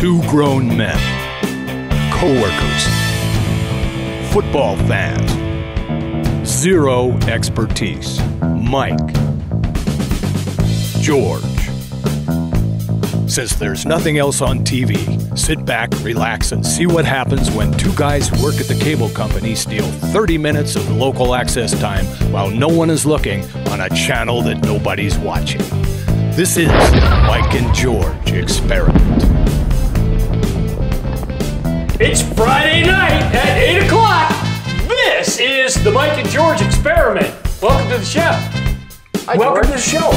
Two grown men, co-workers, football fans, zero expertise. Mike, George. Since there's nothing else on TV, sit back, relax, and see what happens when two guys who work at the cable company steal 30 minutes of local access time while no one is looking on a channel that nobody's watching. This is the Mike and George Experiment. It's Friday night at 8 o'clock. This is the Mike and George Experiment. Welcome to the show. Hi, welcome to the show.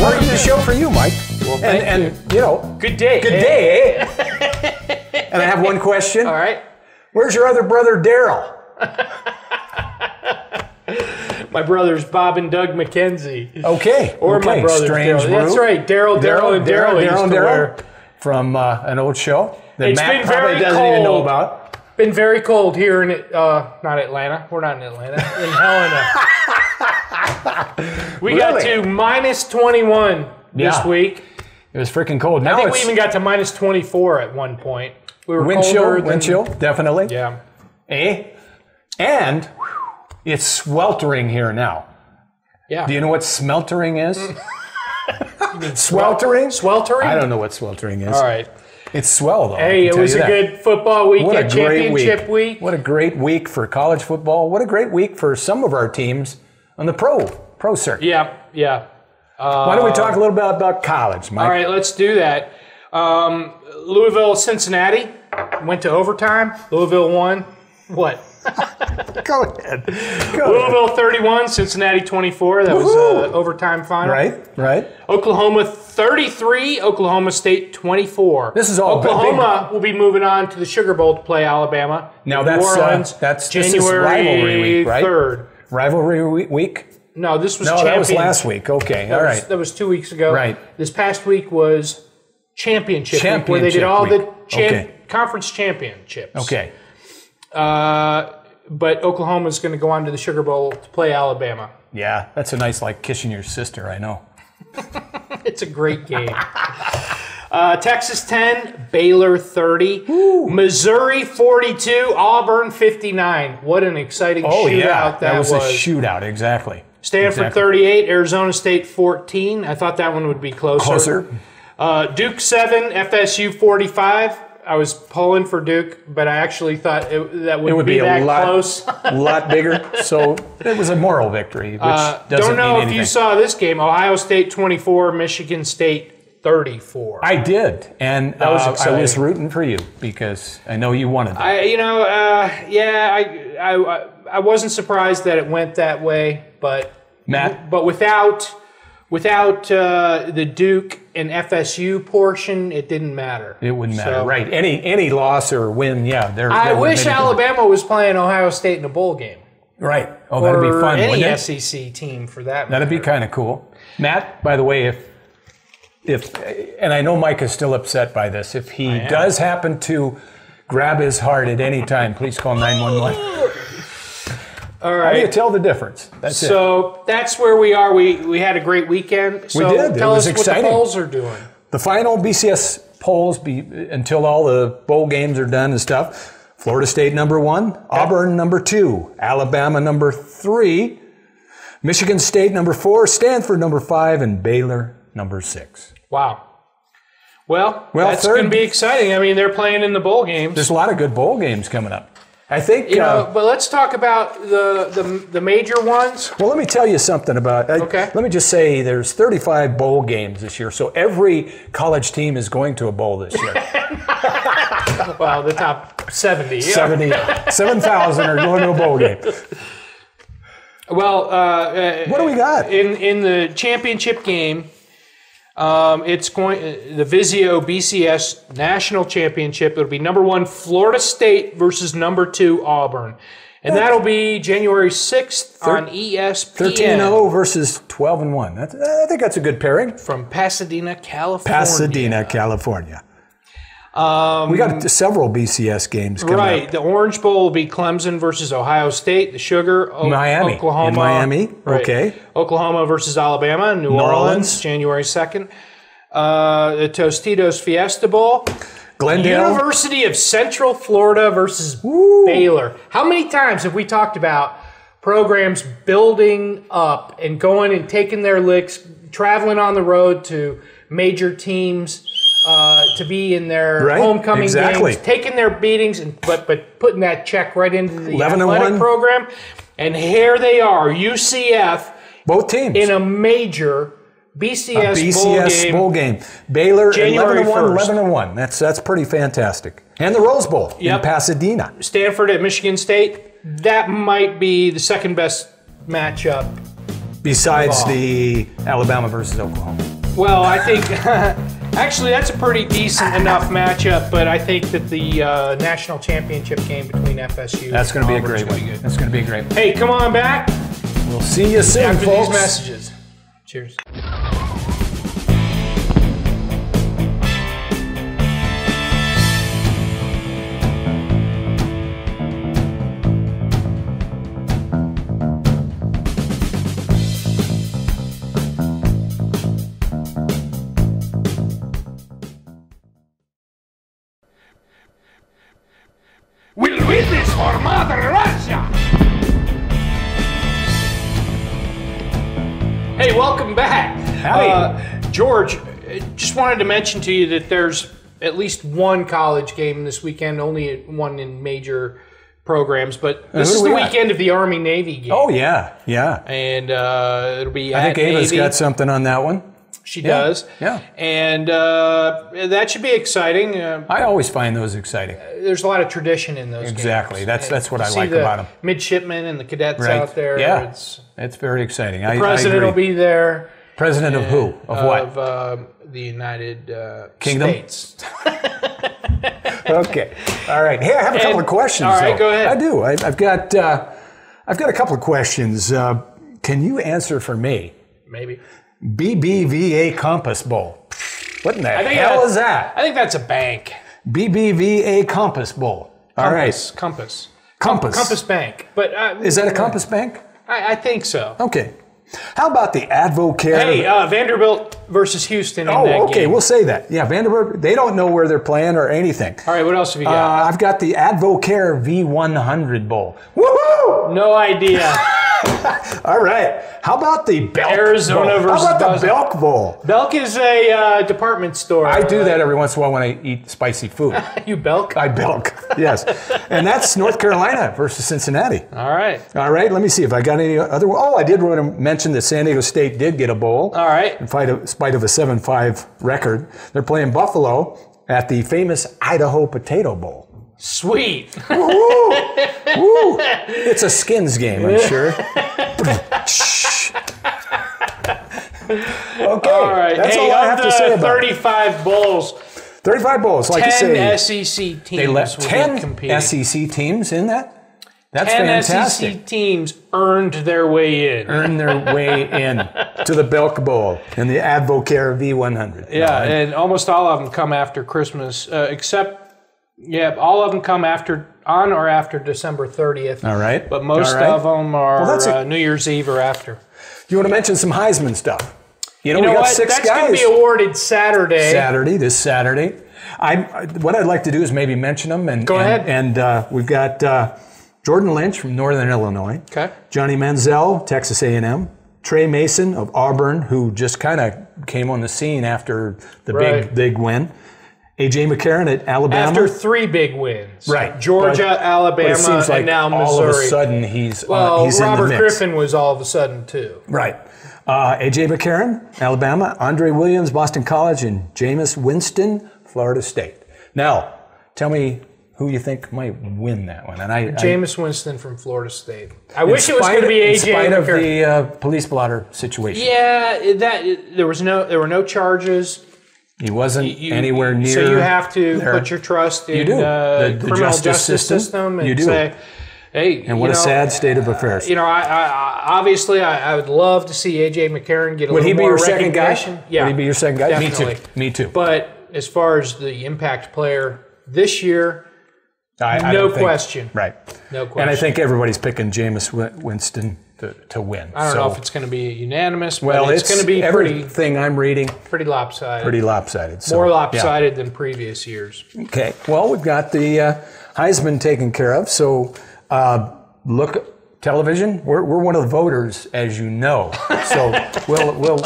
Welcome to the show for you, Mike. Well, thank you. You know, good day. Good day, eh? And I have one question. All right. Where's your other brother, Daryl? My brothers, Bob and Doug McKenzie. Okay. Or my brothers, Strange Daryl. That's right. Daryl and Daryl. From an old show that It's Matt been probably very doesn't cold. even know about. Been very cold here in not Atlanta. We're not in Atlanta. In Helena. We got to minus 21 this week. It was freaking cold. Now I think we even got to minus 24 at one point. We were wind colder chill, definitely. Yeah. Eh? And it's sweltering here now. Yeah. Do you know what smeltering is? Sweltering? Sweltering? I don't know what sweltering is. All right. It's swell, though. Hey, it was a good football weekend, championship week. What a great week for college football. What a great week for some of our teams on the pro circuit. Yeah. Why don't we talk a little bit about college, Mike? All right, let's do that. Louisville, Cincinnati went to overtime. Louisville won. What? Go ahead. Louisville 31, Cincinnati 24. That was an overtime final. Right. Oklahoma 33, Oklahoma State 24. This is all Oklahoma will be moving on to the Sugar Bowl to play Alabama. Now New Orleans, that's January rivalry week, right? 3rd. Rivalry week? No, this was that was last week. Okay, all right. That was 2 weeks ago. Right. This past week was championship week, where they did all the conference championships. Okay. But Oklahoma's going to go on to the Sugar Bowl to play Alabama. Yeah, that's a nice, like, kissing your sister, I know. It's a great game. Texas 10, Baylor 30, Missouri 42, Auburn 59. What an exciting shootout that was. That was a shootout, exactly. Stanford 38, Arizona State 14. I thought that one would be closer. Duke 7, FSU 45. I was pulling for Duke, but I actually thought that would be that close. A lot bigger. So it was a moral victory, which doesn't mean anything. Don't know if you saw this game. Ohio State 24, Michigan State 34. I did, and that was exciting. I was rooting for you because I know you wanted that. I wasn't surprised that it went that way, but Matt, without the Duke and FSU portion, it didn't matter. It wouldn't matter, right? Any loss or win, I wish Alabama was playing Ohio State in a bowl game. Right. Oh, that'd be fun. Or any SEC team for that matter. That'd be kind of cool. Matt, by the way, if and I know Mike is still upset by this, if he does happen to grab his heart at any time, please call 911. All right. How do you tell the difference? So that's where we are. We had a great weekend. So we did. Tell us exciting. What the polls are doing. The final BCS polls, until all the bowl games are done and stuff. Florida State number 1, Auburn number 2, Alabama number 3, Michigan State number 4, Stanford number 5, and Baylor number 6. Wow. Well that's going to be exciting. I mean, they're playing in the bowl games. There's a lot of good bowl games coming up. I think, but let's talk about the major ones. Well, let me tell you something about. Okay. Let me just say, there's 35 bowl games this year, so every college team is going to a bowl this year. Well, the top 70. 7,000 are going to a bowl game. Well, what do we got in the championship game? It's going the Vizio BCS National Championship. It'll be number 1 Florida State versus number 2 Auburn, and that'll be January 6th on ESPN. 13-0 versus 12-1. I think that's a good pairing. From Pasadena, California. We got several BCS games coming up. Right. The Orange Bowl will be Clemson versus Ohio State. The Sugar, Oklahoma. In Miami. Right. Okay. Oklahoma versus Alabama. New Orleans, January 2nd. The Tostitos Fiesta Bowl. Glendale. University of Central Florida versus Baylor. How many times have we talked about programs building up and going and taking their licks, traveling on the road to major teams to be in their homecoming games, taking their beatings, but putting that check right into the athletic program? And here they are, UCF, both teams in a major BCS bowl game. Baylor January 11-1. That's pretty fantastic. And the Rose Bowl in Pasadena. Stanford at Michigan State. That might be the second best matchup. Besides the Alabama versus Oklahoma. Well, I think actually that's a pretty decent enough matchup, but I think that the national championship game between FSU that's going to be a great one. That's going to be a great one. Hey, come on back. We'll see you soon, after folks. These messages. Cheers. We'll witness for Mother Russia! Hey, welcome back. Howdy. George, just wanted to mention to you that there's at least one college game this weekend, only one in major programs, but this is the weekend of the Army-Navy game. Oh, yeah. And it'll be I think Ava's got something on that one. She does. Yeah. And that should be exciting. I always find those exciting. There's a lot of tradition in those Exactly. games. That's what I like about them. Midshipmen and the cadets out there. Yeah. It's very exciting. The president will be there. President of who? Of what? Of the United Kingdom? States. Okay. All right. Hey, I have a couple of questions. All right, go ahead. I do. I've got a couple of questions. Can you answer for me? Maybe. BBVA Compass Bowl. What in the hell is that? I think that's a bank. BBVA Compass Bowl. All right. Compass. Compass Bank. But is that a Compass Bank? I think so. Okay. How about the Advocare? Hey, Vanderbilt versus Houston in that game. Okay, we'll say that. Yeah, Vanderbilt, they don't know where they're playing or anything. All right, what else have you got? I've got the Advocare V100 Bowl. Woohoo! No idea. All right. How about the Belk Arizona Bowl? versus How about Boston? the Belk Bowl? Belk is a department store. I do that every once in a while when I eat spicy food. You Belk? I Belk, yes. And that's North Carolina versus Cincinnati. All right. All right, let me see if I got any other. Oh, I did want to mention that San Diego State did get a bowl. All right. In spite of a 7-5 record. They're playing Buffalo at the famous Idaho Potato Bowl. Sweet. Woo! Woo! It's a skins game, I'm sure. Okay, all right. that's all I have to say about 35 bowls. 35 bowls, like you say. 10 SEC teams. They let 10 SEC teams in that? That's fantastic. 10 SEC teams earned their way in. Earned their way in to the Belk Bowl and the Advocare V100. Yeah, and almost all of them come after Christmas, except, all of them come on or after December 30th. All right. But most of them are New Year's Eve or after. You want to mention some Heisman stuff? You know, we got what? 6 That's guys. going to be awarded Saturday. This Saturday. What I'd like to do is maybe mention them. And, Go ahead. And we've got Jordan Lynch from Northern Illinois. Okay. Johnny Manziel, Texas A&M. Trey Mason of Auburn, who just kind of came on the scene after the big win. A.J. McCarron at Alabama. After 3 big wins. Right. Georgia, Alabama, it seems like and now Missouri. All of a sudden he's in the Robert mix. Griffin was all of a sudden too. Right. A.J. McCarron, Alabama. Andre Williams, Boston College. And Jameis Winston, Florida State. Now, tell me who you think might win that one. And Jameis Winston from Florida State. I wish it was going to be A.J. In spite McCarron. of the police blotter situation. Yeah, there were no charges. He wasn't anywhere near. So you have to put your trust in the criminal justice system and say, hey. And what a sad state of affairs. I obviously would love to see A.J. McCarron get a little more recognition. Would he be your second guy? Yeah, Would he be your second guy? Definitely. Me too. But as far as the impact player this year, I no question. Right. No question. And I think everybody's picking Jameis Winston to win. I don't know if it's going to be unanimous, but well, it's going to be everything I'm reading pretty lopsided. Pretty lopsided. So, more lopsided than previous years. Okay. Well, we've got the Heisman taken care of. So look. Television, we're one of the voters, as you know. So we'll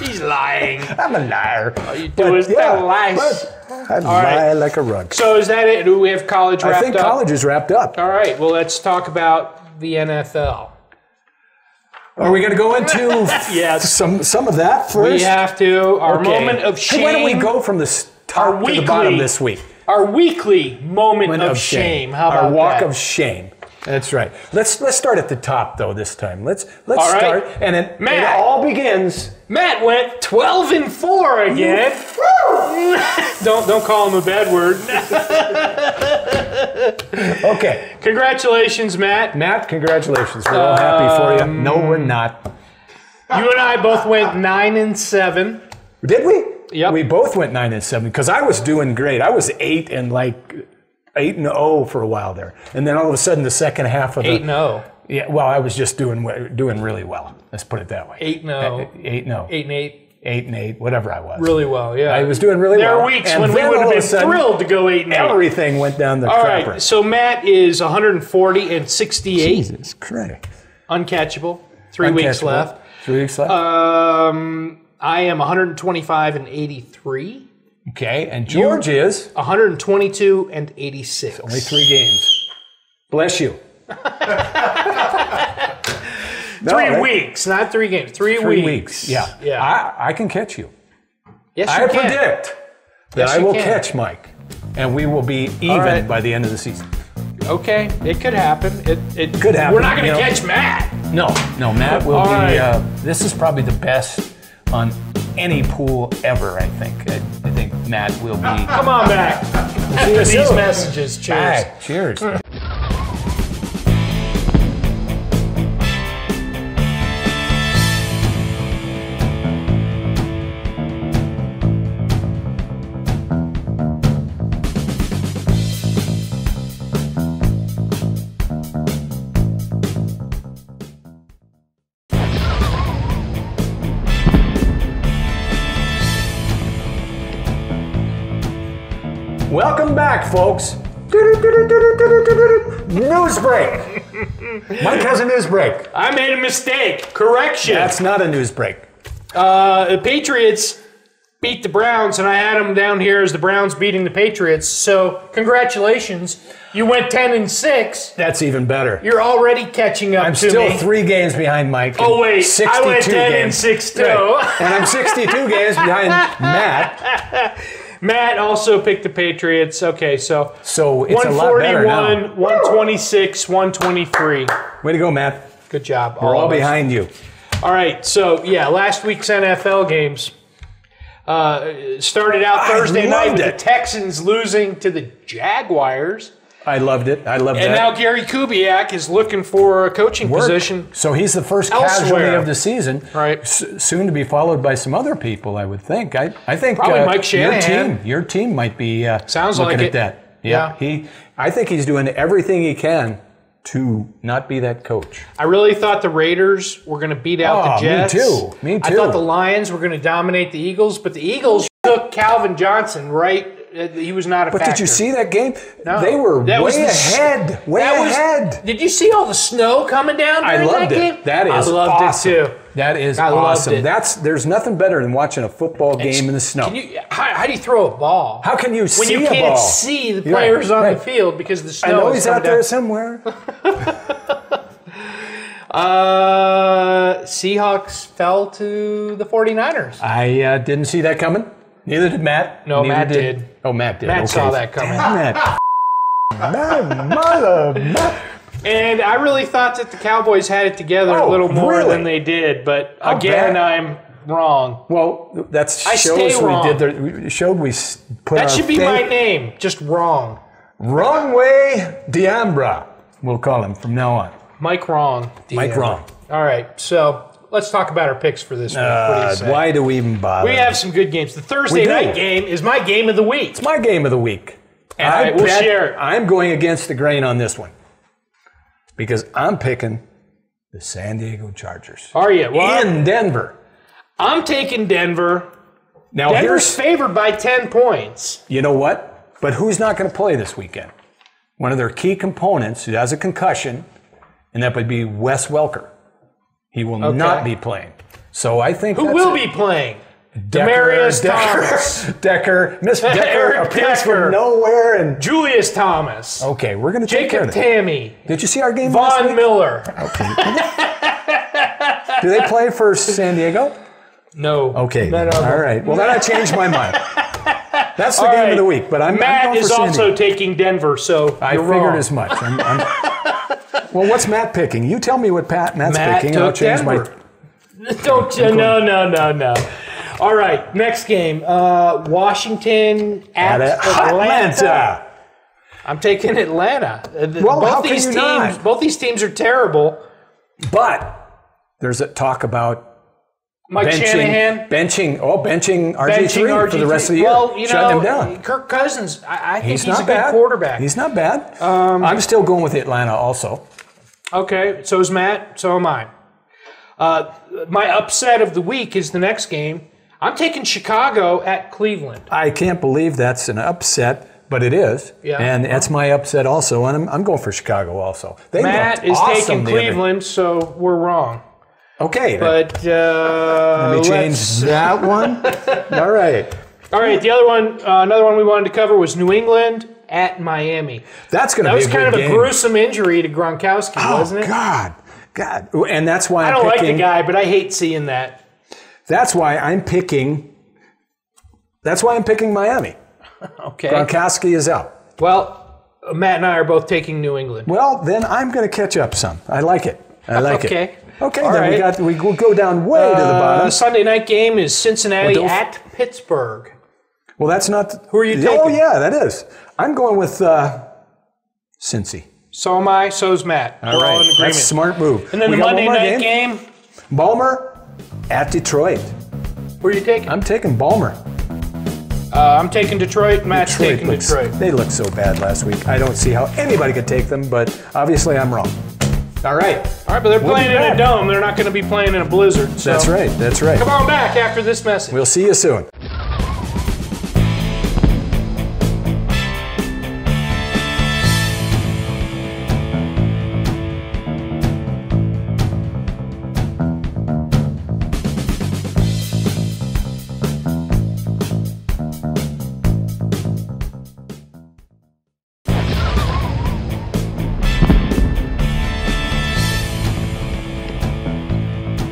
He's lying. I'm a liar. All you do is tell lies. I lie like a rug. So is that it? Do we have college wrapped up? I think college is wrapped up. All right. Well, let's talk about the NFL. Are we going to go into yes. some of that first? We have to. Our moment of shame. Hey, why don't we go from the top to the bottom this week? Our weekly moment of shame. How about our walk that? of shame. That's right. Let's start at the top though this time. Let's all start, right. and it all begins. Matt went 12-4 again. don't call him a bad word. Okay. Congratulations, Matt. Matt, congratulations. We're all happy for you. No, we're not. You and I both went 9-7. Did we? Yep. We both went 9-7 because I was doing great. I was 8-0 for a while there, and then all of a sudden the second half of 8-0. Yeah, well, I was just doing really well. Let's put it that way. 8-0. 8-0. 8-8. 8-8, whatever I was. Really well, yeah. I was doing really well. There are weeks and when we would have been thrilled to go 8-8. Everything went down the All crapper. right, so Matt is 140-68. Jesus Christ. Uncatchable. 3 weeks left. 3 weeks left. I am 125-83. Okay, and George is 122-86. only 3 games. Bless you. 3 weeks, not 3 games. 3 weeks. Yeah. I can catch you. Yes, I you can. predict that I will catch Mike, and we will be even by the end of the season. Okay, it could happen. It could happen. We're not going to catch Matt. No, Matt will be. Right. This is probably the best on any pool ever. I think. I think Matt will be. Come on back. See you These soon. messages. Cheers. Bye. Cheers. Welcome back, folks. News break. Mike has a news break. I made a mistake. Correction. That's not a news break. The Patriots beat the Browns, and I had them down here as the Browns beating the Patriots. So congratulations. You went 10-6. That's even better. You're already catching up I'm to still me. 3 games behind Mike. Oh, wait. 62 I went games. 10-6 too. Right. And I'm 62 games behind Matt. Matt also picked the Patriots. Okay, so it's a lot better now. 141, 126, 123. Way to go, Matt. Good job. We're all behind you. All right, so yeah, last week's NFL games started out Thursday night with the Texans losing to the Jaguars. I loved it. I loved And that. now Gary Kubiak is looking for a coaching position. So he's the first elsewhere. casualty of the season. Right. Soon to be followed by some other people, I would think. I think probably Mike Shanahan. Your team might be sounds looking like at that. Yeah. I think he's doing everything he can to not be that coach. I really thought the Raiders were going to beat out the Jets. Me too. I thought the Lions were going to dominate the Eagles, but the Eagles took Calvin Johnson right. He was not a factor. But did you see that game? No. They were That was ahead. Way ahead. Did you see all the snow coming down during I loved that game? it. That is I loved awesome. it too. That is I loved awesome. it. There's nothing better than watching a football game in the snow. How do you throw a ball? How can you see a ball? When you can't see the players on the field because the snow I know is he's out coming there down. somewhere. Seahawks fell to the 49ers. I didn't see that coming. Neither did Matt. No, Matt did. Oh, Matt did. Matt saw that coming. Damn it. And I really thought that the Cowboys had it together a little more than they did, but again, I'm wrong. Well, that I stay wrong. we put That our should be my name, just wrong. Wrong way Diambra, we'll call him from now on. Mike Wrong. Mike Wrong. All right, so let's talk about our picks for this week. What do you say? Why do we even bother? We have some good games. The Thursday night game is my game of the week. It's my game of the week. And all right, we'll share it. I'm going against the grain on this one because I'm picking the San Diego Chargers. Are you? Well, in Denver. I'm taking Denver. Now Denver's favored by 10 points. You know what? But who's not going to play this weekend? One of their key components who has a concussion, and that would be Wes Welker. He will not be playing. So I think who will be playing? Decker, Thomas. Decker. Miss Decker Eric appears Decker. from nowhere. And Julius Thomas. okay, we're going to take care Jacob of that. Tammy. Did you see our game last Von week? Miller. Do they play for San Diego? No. Okay. None of them. All right. Well, then I changed my mind. That's the All game right. of the week. But I'm Matt going for is San also Diego. taking Denver, so I you're figured wrong. as much. Well, what's Matt picking? You tell me what Matt's Matt picking, and I'll took change Denver. No. All right, next game. Washington at Atlanta. I'm taking Atlanta. Well, how can you not? Both these teams are terrible. But there's a talk about Mike Shanahan benching RG3 for the rest of the year. Well, you shutting know, him down. Kirk Cousins, I think he's not a good bad. quarterback. He's not bad. I'm still going with Atlanta also. Okay, so is Matt, so am I. My upset of the week is the next game. I'm taking Chicago at Cleveland. I can't believe that's an upset, but it is. Yeah. And that's my upset also, and I'm going for Chicago also. They Matt looked is awesome taking the other- Cleveland, so we're wrong. Okay. But let me change that one. All right. All right, the other one, another one we wanted to cover was New England at Miami. That's going to That be was kind of game. a gruesome injury to Gronkowski, wasn't it? God. And that's why I don't like the guy, but I hate seeing that. That's why I'm picking Miami. Okay. Gronkowski is out. Well, Matt and I are both taking New England. Well, then I'm going to catch up some. I like it. Okay. Okay, All then right. we go down way to the bottom. Sunday night game is Cincinnati Well, at Pittsburgh. Well, that's not. Who are you taking? Oh, yeah, that is. I'm going with Cincy. So am I. So is Matt. We're all in agreement. That's a smart move. And then We the got one Monday more night game. Balmer at Detroit. Who are you taking? I'm taking Balmer. I'm taking Detroit. Matt's taking Detroit. They looked so bad last week. I don't see how anybody could take them, but obviously I'm wrong. All right. All right, but they're We'll playing be in a back. dome. They're not going to be playing in a blizzard. So. That's right. That's right. Come on back after this message. We'll see you soon.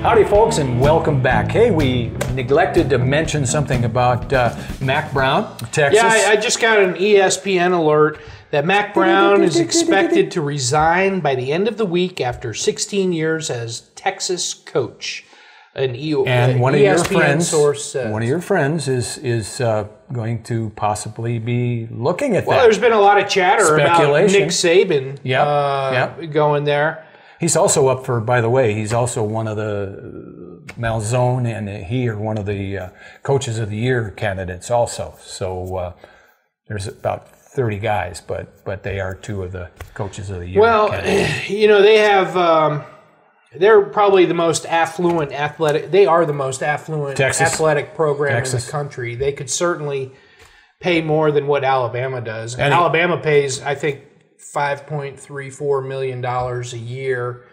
Howdy, folks, and welcome back. Hey, we neglected to mention something about Mac Brown of Texas. Yeah, I just got an ESPN alert that Mac Brown is expected to resign by the end of the week after 16 years as Texas coach. And one of your ESPN friends, source says. one of your friends is going to possibly be looking at Well, that. there's been a lot of chatter about Speculation. Nick Saban going there. He's also up for, by the way, he's also one of the Malzone and he are one of the coaches of the year candidates also. So there's about 30 guys, but they are two of the coaches of the year candidates. You know, they have, they're probably the most affluent athletic, they are the most affluent athletic program in the country. They could certainly pay more than what Alabama does. And Alabama pays, I think, $5.34 million a year.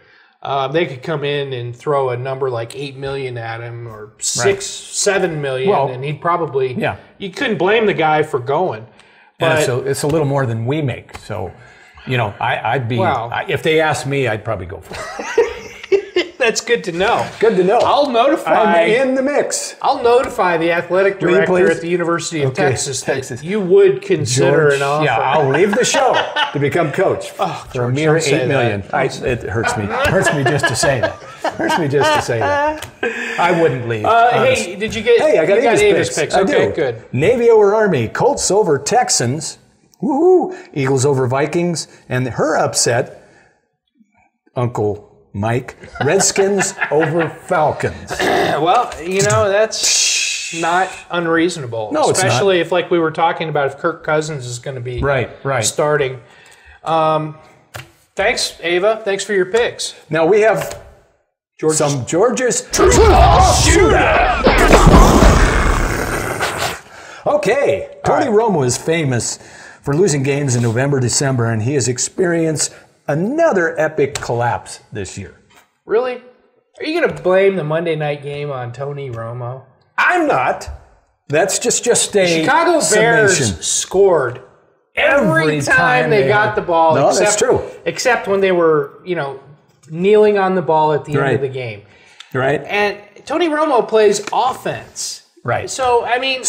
They could come in and throw a number like $8 million at him, or $7 million, and he'd probably. Yeah. You couldn't blame the guy for going. But it's a little more than we make. So, you know, I'd be. If they asked me, I'd probably go for it. That's good to know. Good to know. I'll notify. I'm in the mix. I'll notify the athletic director at the University of Texas that you would consider an offer. Yeah, I'll leave the show to become coach for a mere $8 million. It hurts me. It hurts me just to say that. I wouldn't leave. Hey, did you get? Hey, I got Avis picks. I Okay, do. good. Navy over Army, Colts over Texans, woohoo! Eagles over Vikings, and her upset, Uncle Mike, Redskins over Falcons. Well, you know, that's not unreasonable. No, it's not. Especially if, like we were talking about, if Kirk Cousins is going to be starting. Thanks, Ava. Thanks for your picks. Now we have Some George's Shooter. Okay, Tony Romo is famous for losing games in November, December, and he has experienced another epic collapse this year. Really? Are you going to blame the Monday night game on Tony Romo? I'm not. That's just a Chicago Bears summation. Scored every time they got the ball. No, that's true. Except when they were, kneeling on the ball at the end of the game. Right. And Tony Romo plays offense. Right. So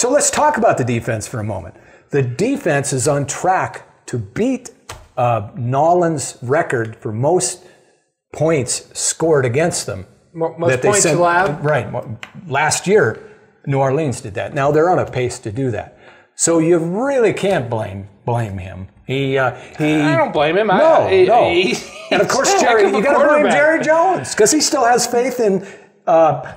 let's talk about the defense for a moment. The defense is on track to beat Nolan's record for most points scored against them. Most points allowed? Right. Last year, New Orleans did that. Now they're on a pace to do that. So you really can't blame him. I don't blame him. No. And of course, Jerry, you got to blame Jerry Jones because he still has faith in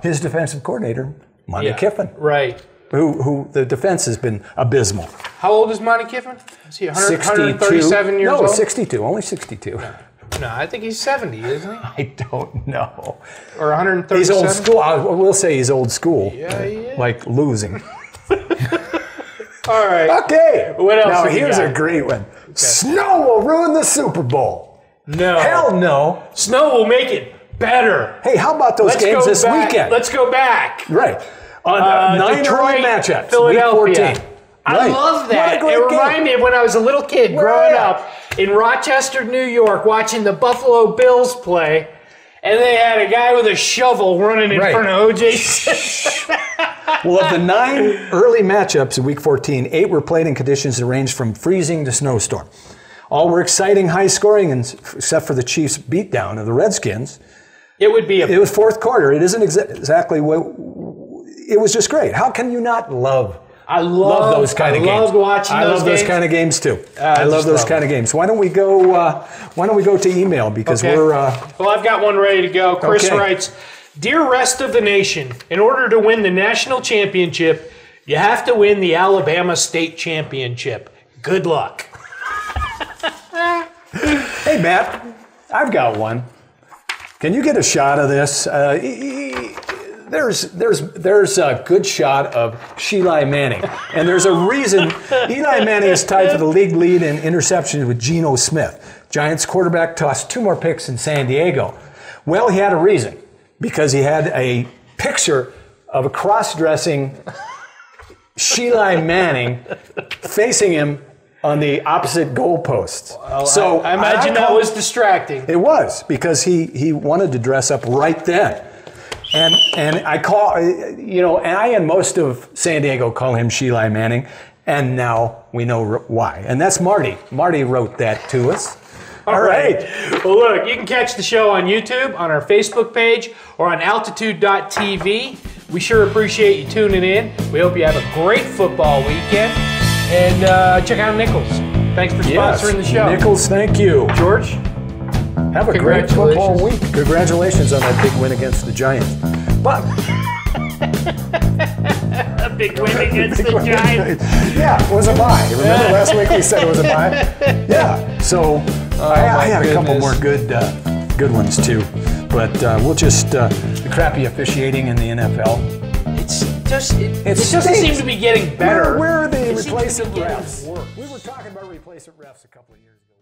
his defensive coordinator, Monty Kiffin. Right. Who the defense has been abysmal. How old is Monty Kiffin? Is he 137 years old? No, 62. Only 62. No, I think he's 70, isn't he? I don't know. Or 137? He's old school. I will say he's old school. Yeah, he is. Like losing. All right. Okay. What else? Now here's a great one. Okay. Snow will ruin the Super Bowl. No. Hell no. Snow will make it better. Hey, how about those games this weekend? Let's go back. Right. On 9 Detroit, early matchups. Philadelphia. Week 14. I love that. It reminded me of when I was a little kid growing up in Rochester, New York, watching the Buffalo Bills play, and they had a guy with a shovel running in front of O.J. Well, of the 9 early matchups in Week 14, 8 were played in conditions that ranged from freezing to snowstorm. All were exciting, high-scoring, except for the Chiefs' beatdown of the Redskins. It was fourth quarter. It isn't exactly what... It was just great. How can you not love... I love those kind of games. I love watching those games. I love those kind of games too. I love those kind of games. Why don't we go to email because we're Well, I've got one ready to go. Chris writes, "Dear rest of the nation, in order to win the national championship, you have to win the Alabama State Championship. Good luck." Hey, Matt, I've got one. Can you get a shot of this? There's a good shot of Eli Manning, and there's a reason Eli Manning is tied for the league lead in interceptions with Geno Smith. Giants quarterback tossed 2 more picks in San Diego. Well, he had a reason because he had a picture of a cross-dressing Eli Manning facing him on the opposite goalposts. Well, so I imagine that was distracting. It was because he wanted to dress up right then. And I call, and I and most of San Diego call him Eli Manning, and now we know why. And that's Marty. Marty wrote that to us. All right. Well, look, you can catch the show on YouTube, on our Facebook page, or on altitude.tv. We sure appreciate you tuning in. We hope you have a great football weekend. And check out Nichols. Thanks for sponsoring the show. Nichols, thank you. George? Have a great football week. Congratulations on that big win against the Giants. But a big win against the Giants. Yeah, it was a bye. Remember last week we said it was a bye? Yeah. So I had a couple more good ones too. But we'll just the crappy officiating in the NFL. It doesn't seem to be getting better. Where are the replacement refs? We were talking about replacement refs a couple of years ago.